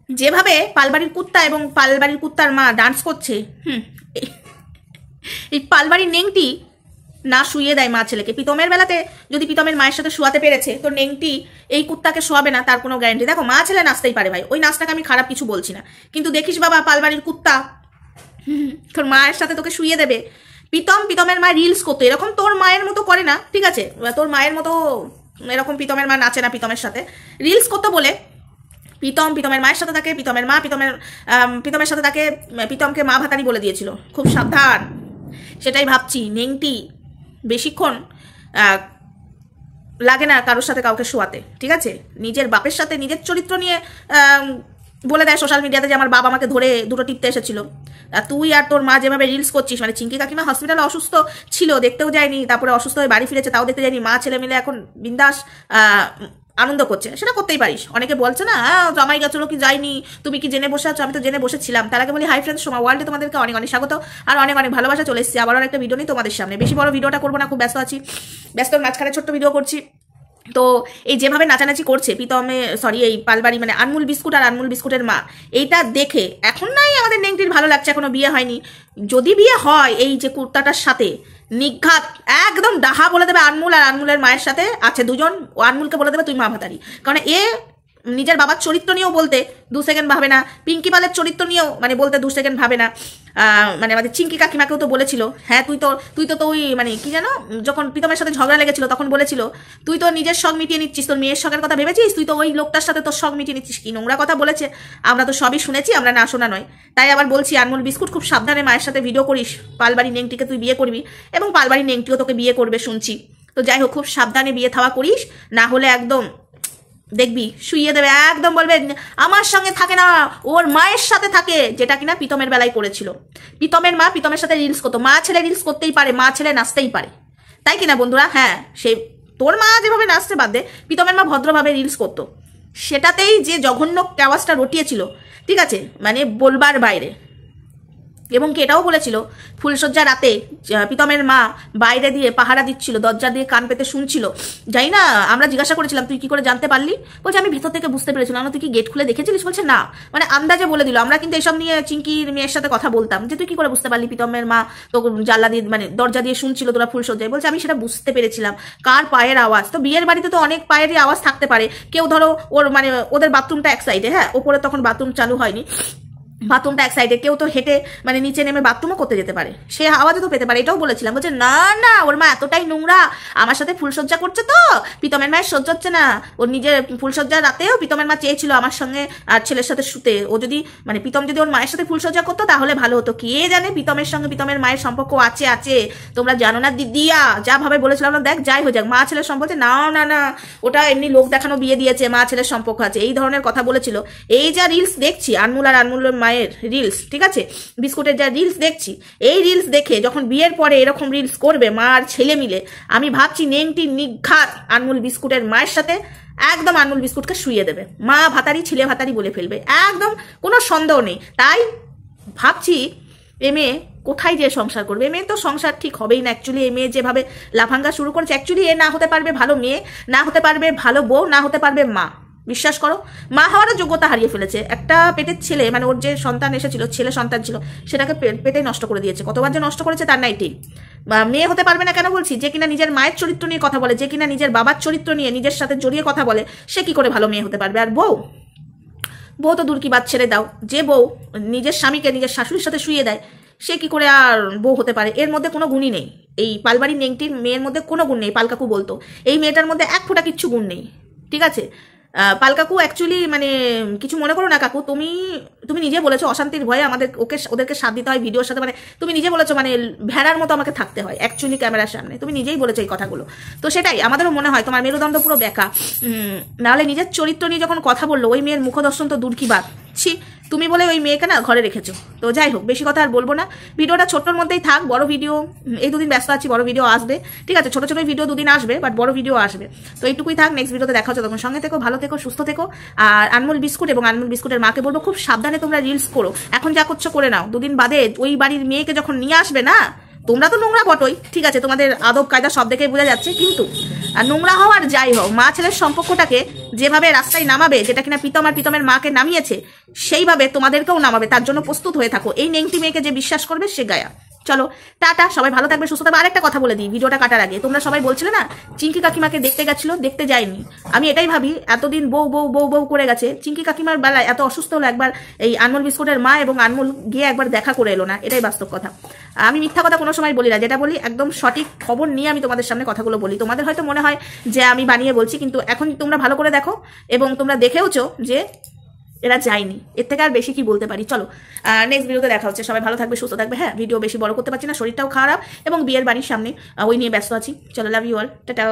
যেভাবে পালবাড়ির কুত্তা এবং পালবাড়ির কুত্তার মা ডান্স করছে, এই পালবাড়ির নেংটি না শুয়ে দেয় মা ছেলেকে। প্রীতমের বেলাতে যদি প্রীতমের মায়ের সাথে শোয়াতে পেরেছে, তো নেংটি এই কুত্তাকে শোয়াবে না তার কোনো গ্যারান্টি। দেখো মা ছেলে নাচতেই পারে ভাই, ওই নাচটাকে আমি খারাপ কিছু বলছি না, কিন্তু দেখিস বাবা পালবাড়ির কুত্তা তোর মায়ের সাথে তোকে শুয়ে দেবে। প্রীতমের মা রিলস করতো, এরকম তোর মায়ের মতো করে না, ঠিক আছে, তোর মায়ের মতো এরকম প্রীতমের মা নাচে না প্রীতমের সাথে, রিলস করতো বলে প্রীতমের মায়ের সাথে থাকে, প্রীতমের মা প্রীতমের সাথে থাকে, প্রীতমকে মা ভাতারি বলে দিয়েছিল। খুব সাবধান, সেটাই ভাবছি। নেংটি বেশিক্ষণ লাগে না কারোর সাথে কাউকে শোয়াতে, ঠিক আছে, নিজের বাপের সাথে নিজের চরিত্র নিয়ে বলে দেয় সোশ্যাল মিডিয়াতে যে আমার বাবা আমাকে ধরে দুটো টিপতে এসেছিল। তুই আর তোর মা যেভাবে রিলস করছিস, মানে চিঙ্কি কাকিমা হসপিটালে অসুস্থ ছিল, দেখতেও যায়নি, তারপরে অসুস্থ হয়ে বাড়ি ফিরেছে, তাও দেখতে যায়নি, মা ছেলে মিলে এখন বিন্দাস আনন্দ করছে, সেটা করতেই পারিস। অনেকে বলছে না জামাই গেছিল কি যায়নি, তুমি কি জেনে বসে আছো? আমি তো জেনে বসেছিলাম। তার আগে বলি হাই ফ্রেন্ডস, সোমা ওয়ার্ল্ডে তোমাদেরকে অনেক অনেক স্বাগত আর অনেক অনেক ভালোবাসা। চলে এসেছি আবারও একটা ভিডিও নিয়ে তোমাদের সামনে। বেশি বড় ভিডিওটা করবো না, খুব ব্যস্ত আছি, ব্যস্তর মাঝখানে ছোট্ট ভিডিও করছি। তো এই যেভাবে নাচানাচি করছে এই পালবাড়ি মানে আনমুল বিস্কুট আর আনমুল বিস্কুটের মা, এইটা দেখে এখন নাই আমাদের নেংটির ভালো লাগছে, এখনো বিয়ে হয়নি। যদি বিয়ে হয় এই যে কুর্তাটার সাথে নিঘাত একদম ডাহা বলে দেবে আনমুল, আর আনমুলের মায়ের সাথে আছে দুজন, ও আনমুলকে বলে দেবে তুই মা ভাতারি। কারণ এ নিজের বাবার চরিত্র নিয়েও বলতে 2 সেকেন্ড ভাবে না, পিঙ্কি পালের চরিত্র নিয়েও মানে বলতে 2 সেকেন্ড ভাবে না। মানে আমাদের চিঙ্কি কাকিমাকেও তো বলেছিল, হ্যাঁ তুই তো ওই মানে কি জানো, যখন প্রীতমের সাথে ঝগড়া লেগেছিল তখন বলেছিল তুই তো নিজের শখ মিটিয়ে নিচ্ছিস, তোর মেয়ের শখের কথা ভেবেছিস, তুই তো ওই লোকটার সাথে তোর শখ মিটিয়ে নিচ্ছিস। কি নোংরা কথা বলেছে, আমরা তো সবই শুনেছি, আমরা না শোনা নয়। তাই আবার বলছি আনমুল বিস্কুট খুব সাবধানে মায়ের সাথে ভিডিও করিস, পালবাড়ি নেংটিকে তুই বিয়ে করবি এবং পালবাড়ি নেংটিও তোকে বিয়ে করবে শুনছি। তো যাই হোক, খুব সাবধানে বিয়ে থাওয়া করিস, না হলে একদম দেখবি শুইয়ে দেবে, একদম বলবে আমার সঙ্গে থাকে না, ওর মায়ের সাথে থাকে, যেটা কিনা প্রীতমের বেলায় করেছিল। প্রীতমের মা প্রীতমের সাথে রিলস করতো, মা ছেলে রিলস করতেই পারে, মা ছেলে নাচতেই পারে, তাই কিনা বন্ধুরা? হ্যাঁ, সেই তোর মা যেভাবে নাচতে বাদে প্রীতমের মা ভদ্রভাবে রিলস করতো, সেটাতেই যে জঘন্য ক্যাওয়াজটা রটিয়েছিল, ঠিক আছে, মানে বলবার বাইরে। এবং কি এটাও বলেছিল ফুলসজ্জা রাতে প্রীতমের মা বাইরে দিয়ে পাহারা দিচ্ছিল, দরজা দিয়ে কান পেতে শুনছিল। যাই না, আমরা জিজ্ঞাসা করেছিলাম তুই কি করে জানতে পারলি? বলছে আমি ভেতর থেকে বুঝতে পেরেছিলাম। তুই কি গেট খুলে দেখেছিলিস? বলছে না, মানে আন্দাজে বলে দিল। আমরা কিন্তু এসব নিয়ে চিঙ্কির মেয়ের সাথে কথা বলতাম যে তুই কি করে বুঝতে পারলি প্রীতমের মা তো জানলা দিয়ে মানে দরজা দিয়ে শুনছিল তোরা ফুলসজ্জায়? বলছে আমি সেটা বুঝতে পেরেছিলাম, কার পায়ের আওয়াজ। তো বিয়ের বাড়িতে তো অনেক পায়েরই আওয়াজ থাকতে পারে, কেউ ধরো ওর মানে ওদের বাথরুমটা এক সাইডে, হ্যাঁ ওপরে তখন বাথরুম চালু হয়নি, বাথরুমটা এক সাইডে, কেউ তো হেঁটে মানে নিচে নেমে বাথরুমও করতে যেতে পারে, সে আওয়াজও তো পেতে পারে। এটাও বলেছিলাম। বলছে না ওর মা এতটাই নোংরা, আমার সাথে ফুলসজ্জা করছে তো প্রীতমের মায়ের সহ্য হচ্ছে না, ওর নিজের ফুলসজ্জার রাতেও প্রীতমের মা চেয়েছিল আমার সঙ্গে আর ছেলের সাথে শুতে। ও যদি মানে প্রীতম যদি ওর মায়ের সাথে ফুলসজ্জা করতো তাহলে ভালো হতো। কে জানে প্রীতমের সঙ্গে প্রীতমের মায়ের সম্পর্ক আছে, তোমরা জানো না দিদিয়া, যা ভাবে বলেছিলাম না। দেখ যাই হয়ে যাক, মা ছেলের সম্পর্কে না ওটা এমনি লোক দেখানো বিয়ে দিয়েছে, মা ছেলের সম্পর্ক আছে, এই ধরনের কথা বলেছিল। এই যা রিলস দেখছি আনমুল আর আনমুলের মায়ের রিলস, ঠিক আছে, বিস্কুটের যা রিলস দেখছি, এই রিলস দেখে যখন বিয়ের পরে এরকম রিলস করবে মা আর ছেলে মিলে, আমি ভাবছি নেংটি নিঘাত আনমুল বিস্কুটের মায়ের সাথে একদম আনমুল বিস্কুটকে শুইয়ে দেবে, মা ভাতারি ছেলে ভাতারি বলে ফেলবে, একদম কোনো সন্দেহ নেই। তাই ভাবছি এ মেয়ে কোথায় যে সংসার করবে? এ মেয়ে তো সংসার ঠিক হবেই না। অ্যাকচুয়ালি এ মেয়ে যেভাবে লাফাঙ্গা শুরু করেছে, অ্যাকচুয়ালি এ না হতে পারবে ভালো মেয়ে, না হতে পারবে ভালো বউ, না হতে পারবে মা। বিশ্বাস করো, মা হওয়ারও যোগ্যতা হারিয়ে ফেলেছে। একটা পেটের ছেলে মানে ওর যে সন্তান এসেছিল, ছেলে সন্তান ছিল, সেটাকে পেটেই নষ্ট করে দিয়েছে। কতবার যে নষ্ট করেছে তার নাই ঠিক। মেয়ে হতে পারবে না কেন বলছি? যে কিনা নিজের মায়ের চরিত্র নিয়ে কথা বলে, যে কিনা নিজের বাবার চরিত্র নিয়ে নিজের সাথে জড়িয়ে কথা বলে, সে কি করে ভালো মেয়ে হতে পারবে? আর বউ তো দূর কি বাদ ছেড়ে দাও, যে বউ নিজের স্বামীকে নিজের শাশুড়ির সাথে শুয়ে দেয়, সে কি করে আর বউ হতে পারে? এর মধ্যে কোনো গুণই নেই। এই পালবাড়ির নেংটির মেয়ের মধ্যে কোনো গুণ নেই। পালকাকু বলতো এই মেয়েটার মধ্যে এক ফোঁটা কিচ্ছু গুণ নেই, ঠিক আছে। পালকাকু অ্যাকচুয়ালি মানে কিছু মনে করো না কাকু, তুমি নিজে বলেছো অশান্তির ভয়ে ওদেরকে সাথ দিতে হয় ভিডিওর সাথে, মানে তুমি নিজে বলেছো মানে ভেড়ার মতো আমাকে থাকতে হয় অ্যাকচুয়ালি ক্যামেরার সামনে, তুমি নিজেই বলেছো এই কথাগুলো। তো সেটাই আমাদেরও মনে হয় তোমার মেরুদণ্ড পুরো বেঁকা। নাহলে নিজের চরিত্র নিয়ে যখন কথা বললো, ওই মেয়ের মুখদর্শন তো দূর কি বাদ, ছি, তুমি বলে ওই মেয়েকে না ঘরে রেখেছো। তো যাই হোক, বেশি কথা আর বলবো না, ভিডিওটা ছোট্টর মধ্যেই থাক। বড় ভিডিও এই 2 দিন ব্যস্ত আছি, বড় ভিডিও আসবে, ঠিক আছে। ছোট ভিডিও 2 দিন আসবে, বাট বড় ভিডিও আসবে। তো এইটুকুই থাক, নেক্সট ভিডিওতে দেখা হচ্ছে। তখন সঙ্গে থেকো, ভালো থেকো, সুস্থ থেকো। আর আনমুল বিস্কুট এবং আনমুল বিস্কুটের মাকে বলবো খুব সাবধানে তোমরা রিলস করো, এখন যা করছো করে নাও, 2 দিন বাদে ওই বাড়ির মেয়েকে যখন নিয়ে আসবে না, তোমরা তো নোংরা বটোই, ঠিক আছে, তোমাদের আদব কায়দা সব দেখেই বোঝা যাচ্ছে, কিন্তু নোংরা হও আর যাই হোক, মা ছেলের সম্পর্কটাকে যেভাবে রাস্তায় নামাবে, যেটা কিনা প্রীতম আর প্রীতমের মাকে নামিয়েছে, সেইভাবে তোমাদেরকেও নামাবে। তার জন্য প্রস্তুত হয়ে থাকো। এই নেংটি মেয়েকে যে বিশ্বাস করবে সে গায়া। চলো টাটা, সবাই ভালো থাকবে, সুস্থ থাকবে। আরেকটা কথা বলে দিই ভিডিওটা কাটার আগে, তোমরা সবাই বলছিলে না চিঙ্কি কাকিমাকে দেখতে গেছিল, দেখতে যায়নি। আমি এটাই ভাবি, এতদিন বউ বউ বউ বউ করে গেছে, চিঙ্কি কাকিমার বেলায় এত অসুস্থ হলো, একবার এই আনমোল বিস্কুটের মা এবং আনমোল গিয়ে একবার দেখা করে এলো না, এটাই বাস্তব কথা। আমি মিথ্যা কথা কোনো সময় বলি না, যেটা বলি একদম সঠিক খবর নিয়ে আমি তোমাদের সামনে কথাগুলো বলি। তোমাদের হয়তো মনে হয় যে আমি বানিয়ে বলছি, কিন্তু এখন তোমরা ভালো করে দেখো এবং তোমরা দেখেওছো যে এরা যায়নি। এর থেকে আর বেশি কি বলতে পারি। চলো নেক্সট ভিডিওতে দেখা হচ্ছে, সবাই ভালো থাকবে, সুস্থ থাকবে। হ্যাঁ, ভিডিও বেশি বড় করতে পারছি না, শরীরটাও খারাপ এবং বিয়ের বাড়ির সামনে ওই নিয়ে ব্যস্ত আছি। চলো, লাভ ইউ অল, টাটা।